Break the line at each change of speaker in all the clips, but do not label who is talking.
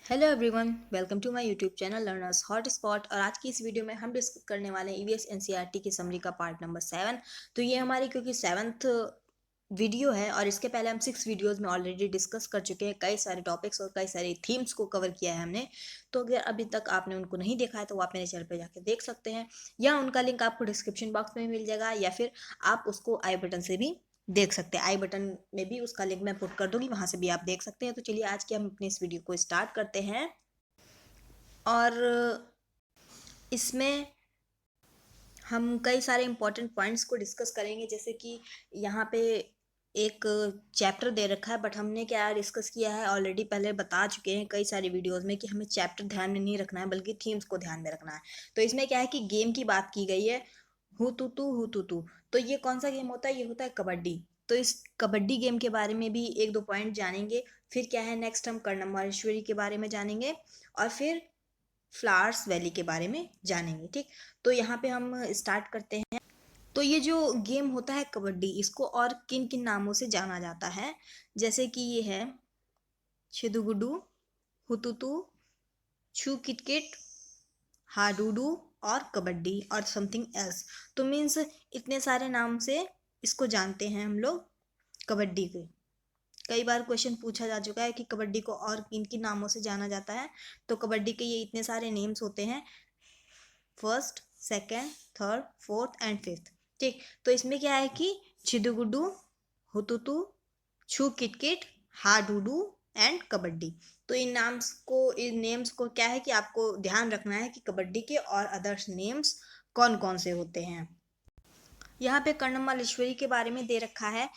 Hello everyone, welcome to my YouTube channel learners hot spot. और आज की इस वीडियो में हम डिस्कस करने वाले हैं ईवीएस एनसीईआरटी की समरी का पार्ट नंबर 7। तो ये हमारी क्योंकि 7th वीडियो है और इसके पहले हम 6 वीडियोस में ऑलरेडी डिस्कस कर चुके हैं। कई सारे टॉपिक्स और कई सारे थीम्स को कवर किया है हमने। तो अगर अभी तक आपने उनको नहीं देखा है तो वो आप मेरे चैनल पर जाकर देख सकते हैं, या उनका लिंक आपको डिस्क्रिप्शन बॉक्स में मिल जाएगा, या फिर आप उसको आई बटन से भी देख सकते हैं। आई बटन में भी उसका लिंक मैं पुट कर दूंगी, वहां से भी आप देख सकते हैं। तो चलिए आज के हम अपने इस वीडियो को स्टार्ट करते हैं। और इसमें हम कई सारे इंपॉर्टेंट पॉइंट्स को डिस्कस करेंगे, जैसे कि यहाँ पे एक चैप्टर दे रखा है, बट हमने क्या डिस्कस किया है ऑलरेडी पहले बता चुके हैं कई सारी वीडियोस में कि हमें चैप्टर ध्यान में नहीं रखना है बल्कि थीम्स को ध्यान में रखना है। तो इसमें क्या है कि गेम की बात की गई है, हु तू तू। तो ये कौन सा गेम होता है? ये होता है कबड्डी। तो इस कबड्डी गेम के बारे में भी एक दो पॉइंट जानेंगे। फिर क्या है, नेक्स्ट हम कर्णमालेश्वरी के बारे में जानेंगे, और फिर फ्लावर्स वैली के बारे में जानेंगे। ठीक, तो यहाँ पे हम स्टार्ट करते हैं। तो ये जो गेम होता है कबड्डी, इसको और किन किन नामों से जाना जाता है? जैसे कि ये है छिदुगुडू, हुतुतु, छू किटकिट, हाडूडू, और कबड्डी, और समथिंग एल्स। तो मीन्स इतने सारे नाम से इसको जानते हैं हम लोग कबड्डी के। कई बार क्वेश्चन पूछा जा चुका है कि कबड्डी को और किन किन नामों से जाना जाता है। तो कबड्डी के ये इतने सारे नेम्स होते हैं, first, second, third, fourth and fifth. ठीक, तो इसमें क्या है कि छिदुगुडू, हुतुतु, छू किटकिट, हाडूडू एंड कबड्डी। तो इन नेम्स को क्या है कि आपको ध्यान रखना है कि कबड्डी के और अदर्स नेम्स कौन कौन से होते हैं। यहाँ पे कर्णमालेश्वरी के बारे में दे रखा है,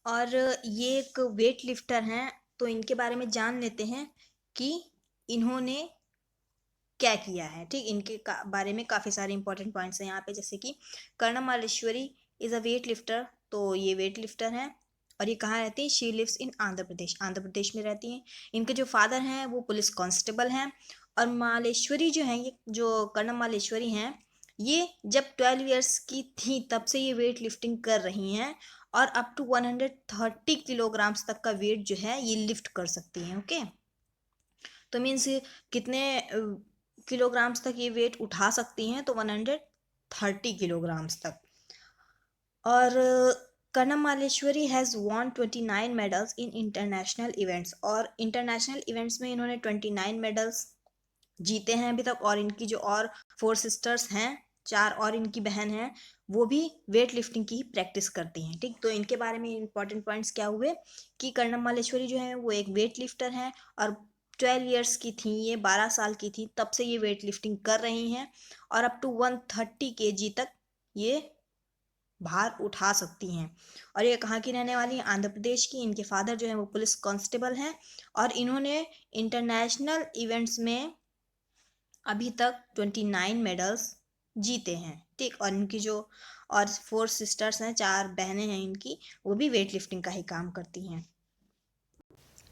और ये एक वेट लिफ्टर हैं। तो इनके बारे में जान लेते हैं कि इन्होंने क्या किया है। ठीक, इनके बारे में काफ़ी सारे इंपॉर्टेंट पॉइंट्स हैं यहाँ पे, जैसे कि Karnam Malleswari is a weight lifter. तो ये वेट लिफ्टर हैं, और ये कहाँ रहती हैं? She lives in Andhra Pradesh, Andhra Pradesh में रहती हैं। इनके जो फादर हैं वो पुलिस कांस्टेबल हैं। और मालेश्वरी जो हैं, ये जो कर्णम मालेश्वरी हैं, ये जब 12 ईयर्स की थी तब से ये वेट लिफ्टिंग कर रही हैं, और अप टू 130 किलोग्राम्स तक का वेट जो है ये लिफ्ट कर सकती हैं। ओके, तो मीन्स कितने किलोग्राम्स तक ये वेट उठा सकती हैं? तो 130 किलोग्राम्स तक। और Karnam Malleswari has won 29 medals in international events. और इंटरनेशनल इवेंट्स में इन्होंने 29 मेडल्स जीते हैं अभी तक। और इनकी जो और 4 सिस्टर्स हैं, 4 और इनकी बहन हैं, वो भी वेट लिफ्टिंग की प्रैक्टिस करती हैं। ठीक, तो इनके बारे में इंपॉर्टेंट पॉइंट्स क्या हुए कि कर्णम मालेश्वरी जो है वो एक वेट लिफ्टर हैं, और 12 ईयर्स की थी, ये 12 साल की थी तब से ये वेट लिफ्टिंग कर रही हैं, और अप टू 130 केजी तक ये भार उठा सकती हैं। और ये कहाँ की रहने वाली हैं? आंध्र प्रदेश की। इनके फादर जो हैं वो पुलिस कांस्टेबल हैं, और इन्होंने इंटरनेशनल इवेंट्स में अभी तक 29 मेडल्स जीते हैं। ठीक, और इनकी जो और 4 सिस्टर्स हैं, 4 बहनें हैं इनकी, वो भी वेट लिफ्टिंग का ही काम करती हैं।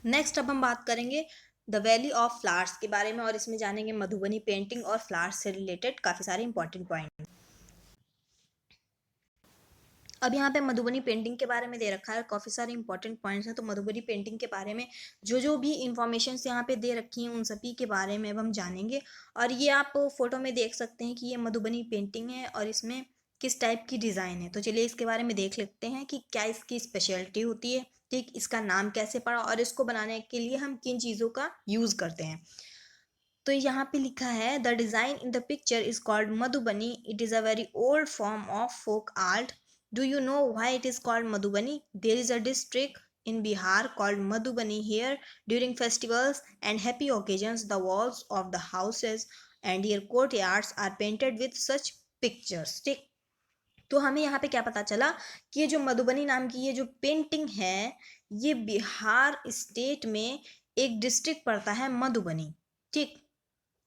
नेक्स्ट अब हम बात करेंगे द वैली ऑफ फ्लावर्स के बारे में, और इसमें जानेंगे मधुबनी पेंटिंग और फ्लावर्स से रिलेटेड काफ़ी सारे इंपॉर्टेंट पॉइंट। अब यहाँ पे मधुबनी पेंटिंग के बारे में दे रखा है, काफ़ी सारे इंपॉर्टेंट पॉइंट्स हैं। तो मधुबनी पेंटिंग के बारे में जो भी इंफॉर्मेशन यहाँ पे दे रखी हैं उन सभी के बारे में अब हम जानेंगे। और ये आप फोटो में देख सकते हैं कि ये मधुबनी पेंटिंग है, और इसमें किस टाइप की डिज़ाइन है। तो चलिए इसके बारे में देख लेते हैं कि क्या इसकी स्पेशलिटी होती है। ठीक, इसका नाम कैसे पड़ा, और इसको बनाने के लिए हम किन चीज़ों का यूज़ करते हैं। तो यहाँ पे लिखा है the design in the picture is called Madhubani. It is a very old form of folk art. Do you know why it is called Madhubani? There is a district in Bihar called Madhubani. Here, during festivals and happy occasions, the walls of the houses and their courtyards are painted with such pictures. ठीक, तो हमें यहाँ पे क्या पता चला कि ये जो मधुबनी नाम की ये जो पेंटिंग है, ये बिहार स्टेट में एक डिस्ट्रिक्ट पड़ता है मधुबनी। ठीक,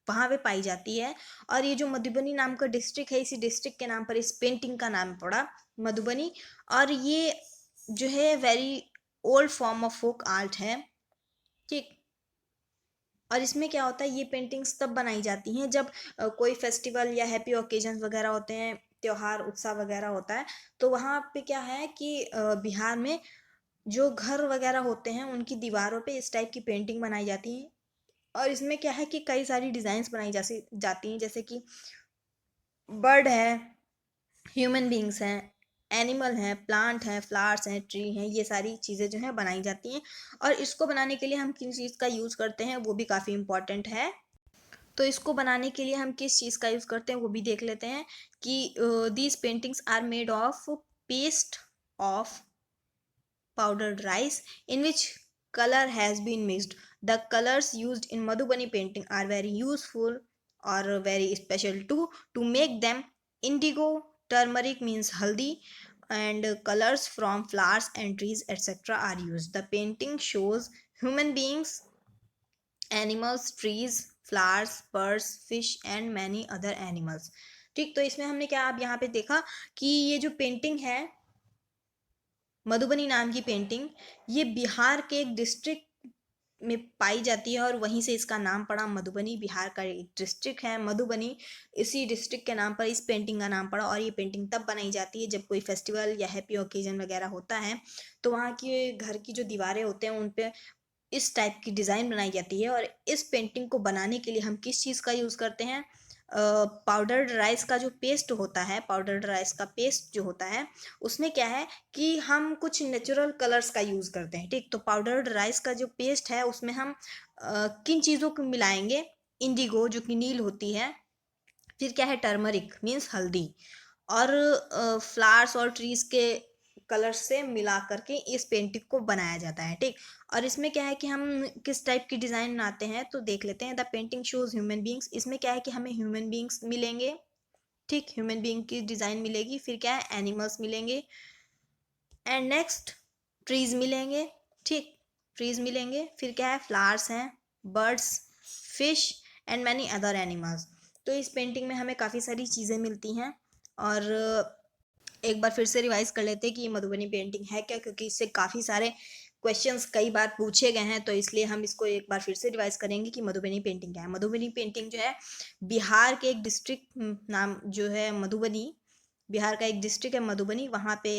वहाँ पे पाई जाती है। और ये जो मधुबनी नाम का डिस्ट्रिक्ट है, इसी डिस्ट्रिक्ट के नाम पर इस पेंटिंग का नाम पड़ा मधुबनी। और ये जो है very old form of folk art है। ठीक, और इसमें क्या होता है, ये पेंटिंग्स तब बनाई जाती हैं जब कोई फेस्टिवल या हैप्पी ओकेजन्स वगैरह होते हैं, त्योहार उत्सव वगैरह होता है। तो वहाँ पे क्या है कि बिहार में जो घर वगैरह होते हैं उनकी दीवारों पे इस टाइप की पेंटिंग बनाई जाती है, और इसमें क्या है कि कई सारी डिज़ाइंस बनाई जाती हैं, जैसे कि बर्ड है, ह्यूमन बींग्स हैं, एनिमल हैं, प्लांट हैं, फ्लावर्स हैं, ट्री हैं, ये सारी चीज़ें जो हैं बनाई जाती हैं। और इसको बनाने के लिए हम किन चीज़ का यूज़ करते हैं वो भी काफ़ी इम्पोर्टेंट है। तो इसको बनाने के लिए हम किस चीज़ का यूज़ करते हैं वो भी देख लेते हैं कि these paintings are made of paste of powdered rice in which color has been mixed. The colors used in Madhubani painting are very useful or very special too. To make them, indigo, turmeric means haldi, and colors from flowers and trees etc. are used. The painting shows human beings, animals, trees, flowers, birds, fish and many other animals. ठीक, तो इसमें हमने क्या अब यहाँ पे देखा कि ये जो पेंटिंग है मधुबनी नाम की पेंटिंग, ये बिहार के एक डिस्ट्रिक्ट में पाई जाती है और वहीं से इसका नाम पड़ा मधुबनी। बिहार का एक डिस्ट्रिक्ट है मधुबनी, इसी डिस्ट्रिक्ट के नाम पर इस पेंटिंग का नाम पड़ा। और ये पेंटिंग तब बनाई जाती है जब कोई फेस्टिवल या हैप्पी ओकेजन वगैरह होता है, तो वहाँ के घर की जो दीवारें होते हैं उन पे इस टाइप की डिज़ाइन बनाई जाती है। और इस पेंटिंग को बनाने के लिए हम किस चीज़ का यूज़ करते हैं, पाउडर्ड राइस का जो पेस्ट होता है, पाउडर्ड राइस का पेस्ट जो होता है उसमें क्या है कि हम कुछ नेचुरल कलर्स का यूज़ करते हैं। ठीक, तो पाउडर्ड राइस का जो पेस्ट है उसमें हम किन चीज़ों को मिलाएंगे, इंडिगो जो कि नील होती है, फिर क्या है टर्मरिक मीन्स हल्दी, और फ्लावर्स और ट्रीज के कलर से मिला करके इस पेंटिंग को बनाया जाता है। ठीक, और इसमें क्या है कि हम किस टाइप की डिज़ाइन बनाते हैं तो देख लेते हैं। The painting shows human beings, इसमें क्या है कि हमें ह्यूमन बींग्स मिलेंगे। ठीक, ह्यूमन बींग की डिज़ाइन मिलेगी। फिर क्या है एनिमल्स मिलेंगे, एंड नेक्स्ट ट्रीज मिलेंगे। ठीक, ट्रीज मिलेंगे। फिर क्या है फ्लावर्स हैं, birds, fish and many other animals. तो इस पेंटिंग में हमें काफ़ी सारी चीज़ें मिलती हैं। और एक बार फिर से रिवाइज कर लेते हैं कि ये मधुबनी पेंटिंग है क्या, क्योंकि इससे काफ़ी सारे क्वेश्चंस कई बार पूछे गए हैं, तो इसलिए हम इसको एक बार फिर से रिवाइज करेंगे कि मधुबनी पेंटिंग क्या है। मधुबनी पेंटिंग जो है बिहार के एक डिस्ट्रिक्ट नाम जो है मधुबनी, बिहार का एक डिस्ट्रिक्ट है मधुबनी, वहाँ पे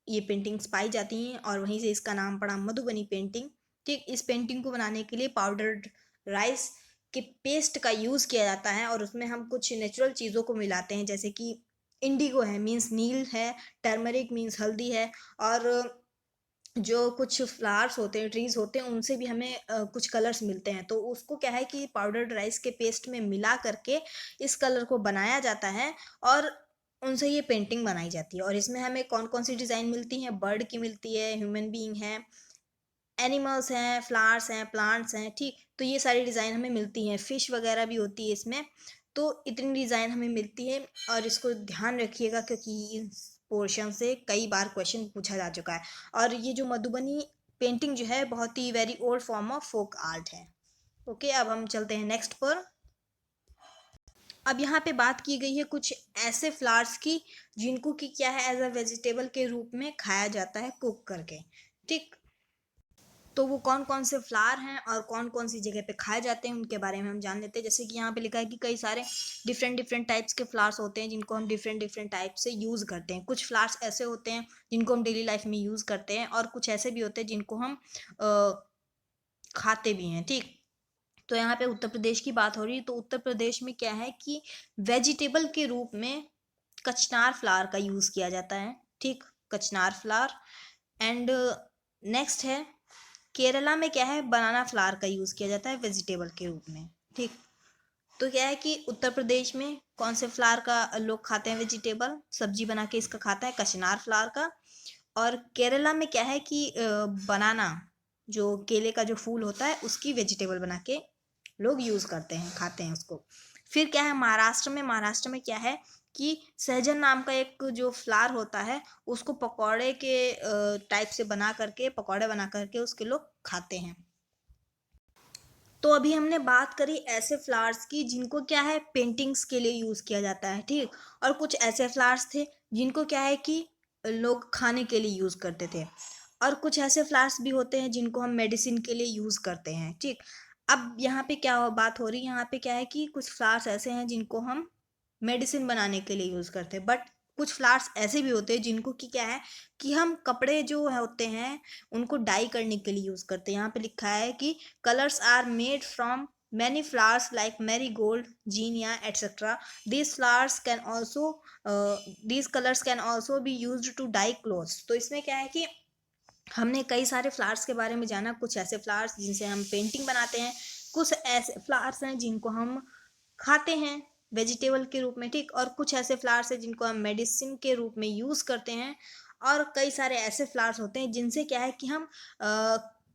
ये पेंटिंग्स पाई जाती हैं और वहीं से इसका नाम पड़ा मधुबनी पेंटिंग। ठीक, इस पेंटिंग को बनाने के लिए पाउडर्ड राइस के पेस्ट का यूज़ किया जाता है और उसमें हम कुछ नेचुरल चीज़ों को मिलाते हैं, जैसे कि इंडिगो है मीन्स नील है, टर्मरिक मीन्स हल्दी है, और जो कुछ फ्लावर्स होते हैं, ट्रीज होते हैं, उनसे भी हमें कुछ कलर्स मिलते हैं। तो उसको क्या है कि पाउडर्ड राइस के पेस्ट में मिला करके इस कलर को बनाया जाता है और उनसे ये पेंटिंग बनाई जाती है। और इसमें हमें कौन कौन सी डिज़ाइन मिलती हैं, बर्ड की मिलती है, ह्यूमन बीइंग है, एनिमल्स हैं, फ्लावर्स हैं, प्लांट्स हैं। ठीक, तो ये सारी डिज़ाइन हमें मिलती हैं, फिश वगैरह भी होती है इसमें। तो इतनी डिज़ाइन हमें मिलती है और इसको ध्यान रखिएगा क्योंकि इस पोर्शन से कई बार क्वेश्चन पूछा जा चुका है। और ये जो मधुबनी पेंटिंग जो है बहुत ही very old form of folk art है। ओके, अब हम चलते हैं नेक्स्ट पर। अब यहाँ पे बात की गई है कुछ ऐसे फ्लावर्स की जिनको कि क्या है एज अ वेजिटेबल के रूप में खाया जाता है कुक करके। ठीक, तो वो कौन कौन से फ्लावर हैं और कौन कौन सी जगह पे खाए जाते हैं उनके बारे में हम जान लेते हैं। जैसे कि यहाँ पे लिखा है कि कई सारे डिफरेंट डिफरेंट टाइप्स के फ्लावर्स होते हैं जिनको हम डिफरेंट डिफरेंट टाइप से यूज़ करते हैं। कुछ फ्लावर्स ऐसे होते हैं जिनको हम डेली लाइफ में यूज़ करते हैं और कुछ ऐसे भी होते हैं जिनको हम खाते भी हैं। ठीक, तो यहाँ पे उत्तर प्रदेश की बात हो रही है, तो उत्तर प्रदेश में क्या है कि वेजिटेबल के रूप में कचनार फ्लावर का यूज़ किया जाता है। ठीक, कचनार फ्लावर। एंड नेक्स्ट है केरला में क्या है बनाना फ्लावर का यूज़ किया जाता है वेजिटेबल के रूप में। ठीक, तो क्या है कि उत्तर प्रदेश में कौन से फ्लावर का लोग खाते हैं वेजिटेबल सब्जी बना के, इसका खाता है कचनार फ्लावर का। और केरला में क्या है कि बनाना जो केले का जो फूल होता है उसकी वेजिटेबल बना के लोग यूज़ करते हैं, खाते हैं उसको। फिर क्या है महाराष्ट्र में क्या है कि सहजन नाम का एक जो फ्लावर होता है उसको पकौड़े के टाइप से बना करके, पकौड़े बना करके उसके लोग खाते हैं। तो अभी हमने बात करी ऐसे फ्लावर्स की जिनको क्या है पेंटिंग्स के लिए यूज़ किया जाता है। ठीक, और कुछ ऐसे फ्लावर्स थे जिनको क्या है कि लोग खाने के लिए यूज़ करते थे, और कुछ ऐसे फ्लावर्स भी होते हैं जिनको हम मेडिसिन के लिए यूज़ करते हैं। ठीक, अब यहाँ पे क्या बात हो रही है, यहाँ पे क्या है कि कुछ फ्लावर्स ऐसे हैं जिनको हम मेडिसिन बनाने के लिए यूज़ करते हैं, बट कुछ फ्लावर्स ऐसे भी होते हैं जिनको कि क्या है कि हम कपड़े जो होते हैं उनको डाई करने के लिए यूज़ करते हैं। यहाँ पे लिखा है कि colours are made from many flowers like marigold, zinnia, etc. These flowers can also these colors can also be used to dye clothes. तो इसमें क्या है कि हमने कई सारे फ्लावर्स के बारे में जाना, कुछ ऐसे फ्लावर्स जिनसे हम पेंटिंग बनाते हैं, कुछ ऐसे फ्लावर्स हैं जिनको हम खाते हैं वेजिटेबल के रूप में, ठीक, और कुछ ऐसे फ्लावर्स हैं जिनको हम मेडिसिन के रूप में यूज़ करते हैं, और कई सारे ऐसे फ्लावर्स होते हैं जिनसे क्या है कि हम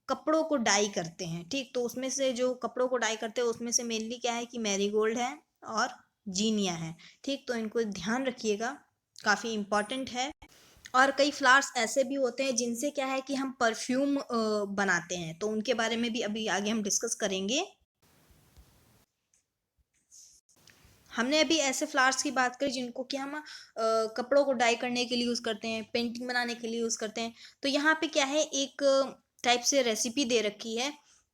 कपड़ों को डाई करते हैं, ठीक। तो उसमें से जो कपड़ों को डाई करते हैं उसमें से मेनली क्या है कि मैरीगोल्ड है और जीनिया है, ठीक। तो इनको ध्यान रखिएगा, काफ़ी इम्पॉर्टेंट है। और कई फ्लावर्स ऐसे भी होते हैं जिनसे क्या है कि हम परफ्यूम बनाते हैं, तो उनके बारे में भी अभी आगे हम डिस्कस करेंगे। हमने अभी ऐसे फ्लावर्स की बात करी जिनको कि हम कपड़ों को डाई करने के लिए यूज़ करते हैं, पेंटिंग बनाने के लिए यूज़ करते हैं। तो यहाँ पे क्या है, एक टाइप से रेसिपी दे रखी है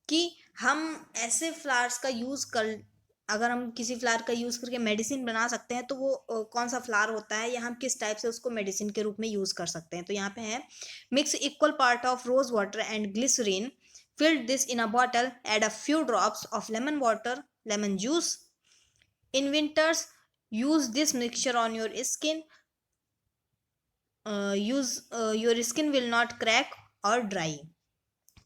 कि हम ऐसे फ्लावर्स का यूज़ कर, अगर हम किसी फ्लावर का यूज़ करके मेडिसिन बना सकते हैं तो वो कौन सा फ्लावर होता है या हम किस टाइप से उसको मेडिसिन के रूप में यूज़ कर सकते हैं। तो यहाँ पे है, mix equal part of rose water and glycerin, fill this in a bottle, add a few drops of lemon water, lemon juice. In winters, use this mixture on your skin. Your skin will not crack or dry.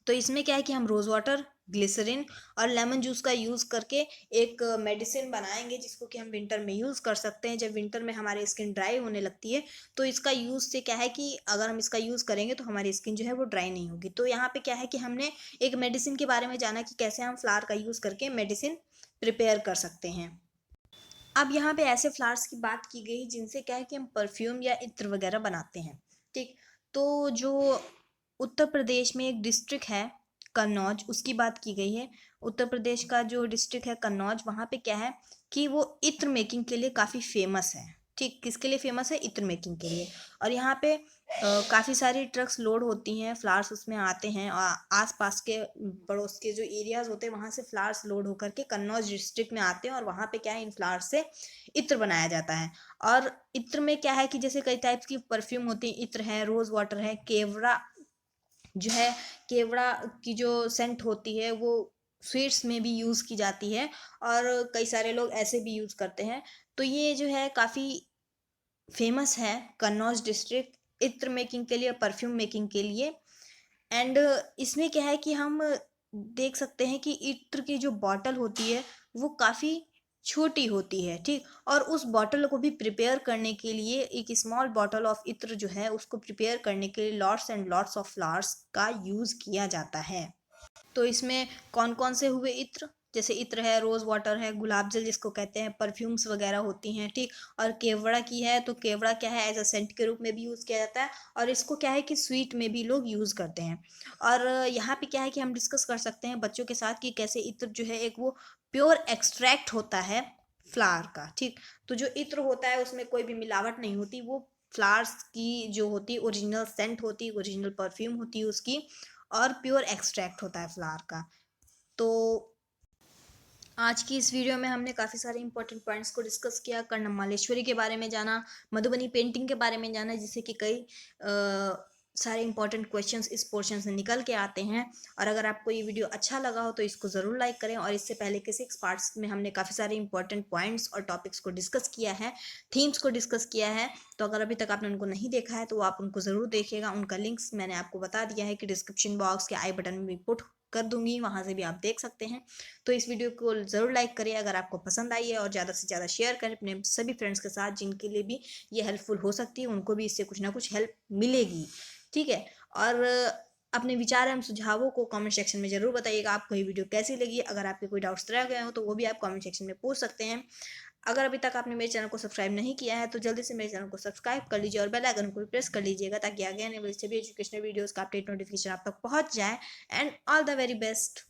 तो इसमें क्या है कि हम rose water, glycerine और lemon juice का use करके एक मेडिसिन बनाएंगे जिसको कि हम विंटर में यूज़ कर सकते हैं। जब विंटर में हमारी स्किन ड्राई होने लगती है तो इसका यूज़ से क्या है कि अगर हम इसका यूज़ करेंगे तो हमारी स्किन जो है वो ड्राई नहीं होगी। तो यहाँ पे क्या है कि हमने एक मेडिसिन के बारे में जाना कि कैसे हम फ्लावर का यूज़ करके मेडिसिन प्रिपेयर कर सकते हैं। अब यहाँ पे ऐसे फ्लावर्स की बात की गई जिनसे क्या है कि हम परफ्यूम या इत्र वगैरह बनाते हैं, ठीक। तो जो उत्तर प्रदेश में एक डिस्ट्रिक्ट है कन्नौज, उसकी बात की गई है। उत्तर प्रदेश का जो डिस्ट्रिक्ट है कन्नौज, वहाँ पे क्या है कि वो इत्र मेकिंग के लिए काफ़ी फेमस है, ठीक। किसके लिए फेमस है? इत्र मेकिंग के लिए। और यहाँ पे काफ़ी सारी ट्रक्स लोड होती हैं, फ्लावर्स उसमें आते हैं, और आसपास के पड़ोस के जो एरियाज़ होते हैं वहाँ से फ्लावर्स लोड होकर के कन्नौज डिस्ट्रिक्ट में आते हैं, और वहाँ पे क्या है, इन फ्लावर्स से इत्र बनाया जाता है। और इत्र में क्या है कि जैसे कई टाइप्स की परफ्यूम होती है, इत्र है, रोज़ वाटर है, केवड़ा जो है, केवड़ा की जो सेंट होती है वो स्वीट्स में भी यूज़ की जाती है, और कई सारे लोग ऐसे भी यूज़ करते हैं। तो ये जो है काफ़ी फेमस है कन्नौज डिस्ट्रिक्ट इत्र मेकिंग के लिए, परफ्यूम मेकिंग के लिए। एंड इसमें क्या है कि हम देख सकते हैं कि इत्र की जो बॉटल होती है वो काफ़ी छोटी होती है, ठीक। और उस बॉटल को भी प्रिपेयर करने के लिए, एक स्मॉल बॉटल ऑफ इत्र जो है उसको प्रिपेयर करने के लिए lots and lots of flowers का यूज़ किया जाता है। तो इसमें कौन कौन से हुए इत्र, जैसे इत्र है, रोज़ वाटर है, गुलाब जल जिसको कहते हैं, परफ्यूम्स वगैरह होती हैं, ठीक। और केवड़ा की है, तो केवड़ा क्या है, एज अ सेंट के रूप में भी यूज़ किया जाता है, और इसको क्या है कि स्वीट में भी लोग यूज़ करते हैं। और यहाँ पे क्या है कि हम डिस्कस कर सकते हैं बच्चों के साथ कि कैसे इत्र जो है एक वो प्योर एक्सट्रैक्ट होता है फ्लावर का, ठीक। तो जो इत्र होता है उसमें कोई भी मिलावट नहीं होती, वो फ्लावर्स की जो होती है ओरिजिनल सेंट होती है, ओरिजिनल परफ्यूम होती है उसकी, और प्योर एक्सट्रैक्ट होता है फ्लावर का। तो आज की इस वीडियो में हमने काफ़ी सारे इंपॉर्टेंट पॉइंट्स को डिस्कस किया, कर्णमालेश्वरी के बारे में जाना, मधुबनी पेंटिंग के बारे में जाना, जिससे कि कई सारे इंपॉर्टेंट क्वेश्चंस इस पोर्शन से निकल के आते हैं। और अगर आपको ये वीडियो अच्छा लगा हो तो इसको ज़रूर लाइक करें। और इससे पहले के 6 पार्ट्स में हमने काफ़ी सारे इंपॉर्टेंट पॉइंट्स और टॉपिक्स को डिस्कस किया है, थीम्स को डिस्कस किया है। तो अगर अभी तक आपने उनको नहीं देखा है तो आप उनको ज़रूर देखिएगा। उनका लिंक्स मैंने आपको बता दिया है कि डिस्क्रिप्शन बॉक्स के आई बटन में भी पुट कर दूंगी, वहाँ से भी आप देख सकते हैं। तो इस वीडियो को ज़रूर लाइक करिए अगर आपको पसंद आई है, और ज़्यादा से ज़्यादा शेयर करें अपने सभी फ्रेंड्स के साथ जिनके लिए भी ये हेल्पफुल हो सकती है, उनको भी इससे कुछ ना कुछ हेल्प मिलेगी, ठीक है। और अपने विचार एवं सुझावों को कमेंट सेक्शन में ज़रूर बताइएगा आपको ये वीडियो कैसी लगी। अगर आपके कोई डाउट्स रह गए हो तो वो भी आप कमेंट सेक्शन में पूछ सकते हैं। अगर अभी तक आपने मेरे चैनल को सब्सक्राइब नहीं किया है तो जल्दी से मेरे चैनल को सब्सक्राइब कर लीजिए और बेल आइकन को भी प्रेस कर लीजिएगा, ताकि आगे आने वाले सभी एजुकेशनल वीडियोस का अपडेट नोटिफिकेशन आप तक पहुंच जाए। And all the very best.